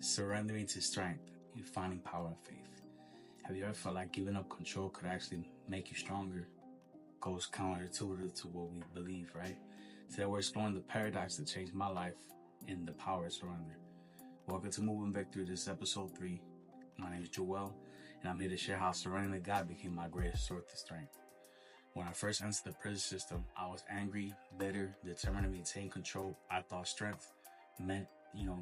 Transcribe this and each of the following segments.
Surrendering to strength, you finding power and faith. Have you ever felt like giving up control could actually make you stronger? Goes counterintuitive to what we believe, right? Today we're exploring the paradox that changed my life in the power of surrender. Welcome to Moving Victory. This is episode 3. My name is Joel, and I'm here to share how surrendering to God became my greatest source of strength. When I first entered the prison system, I was angry, bitter, determined to maintain control. I thought strength meant,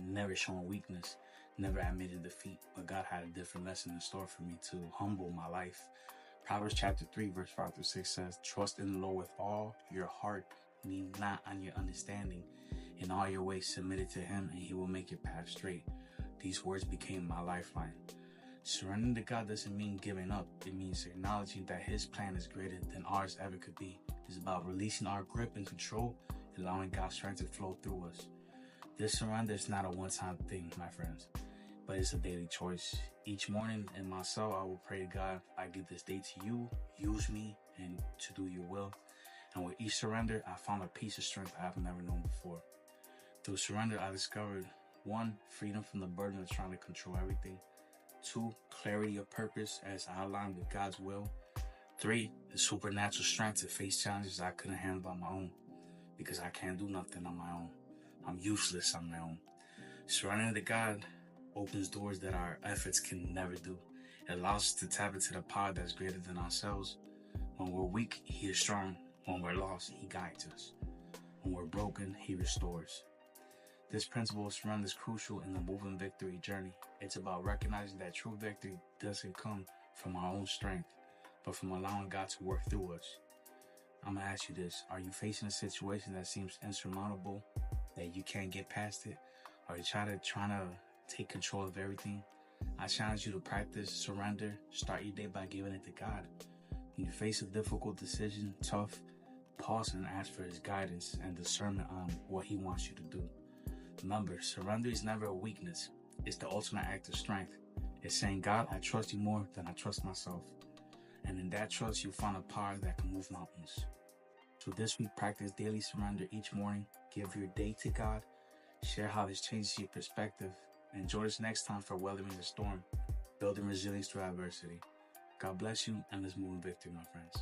never showing weakness, never admitting defeat. But God had a different lesson in store for me to humble my life. Proverbs chapter 3, verse 5 through 6 says, "Trust in the Lord with all your heart, lean not on your understanding. In all your ways submit it to Him, and He will make your path straight." These words became my lifeline. Surrendering to God doesn't mean giving up. It means acknowledging that His plan is greater than ours ever could be. It's about releasing our grip and control, allowing God's strength to flow through us. This surrender is not a one-time thing, my friends, but it's a daily choice. Each morning in my cell, I will pray to God, I give this day to you, use me, and to do your will. And with each surrender, I found a piece of strength I have never known before. Through surrender, I discovered 1, freedom from the burden of trying to control everything. 2, clarity of purpose as I aligned with God's will. 3, the supernatural strength to face challenges I couldn't handle on my own, because I can't do nothing on my own. I'm useless on my own. Surrendering to God opens doors that our efforts can never do. It allows us to tap into the power that's greater than ourselves. When we're weak, He is strong. When we're lost, He guides us. When we're broken, He restores. This principle of surrender is crucial in the Moving Victory journey. It's about recognizing that true victory doesn't come from our own strength, but from allowing God to work through us. I'm going to ask you this. Are you facing a situation that seems insurmountable, that you can't get past it? Are you trying to take control of everything? I challenge you to practice surrender. Start your day by giving it to God. When you face a difficult decision, tough, pause and ask for His guidance and discernment on what He wants you to do. Remember, surrender is never a weakness. It's the ultimate act of strength. It's saying, God, I trust you more than I trust myself. And in that trust, you'll find a power that can move mountains. So this week, practice daily surrender each morning. Give your day to God. Share how this changes your perspective. And join us next time for weathering the storm, building resilience through adversity. God bless you, and let's move in victory, my friends.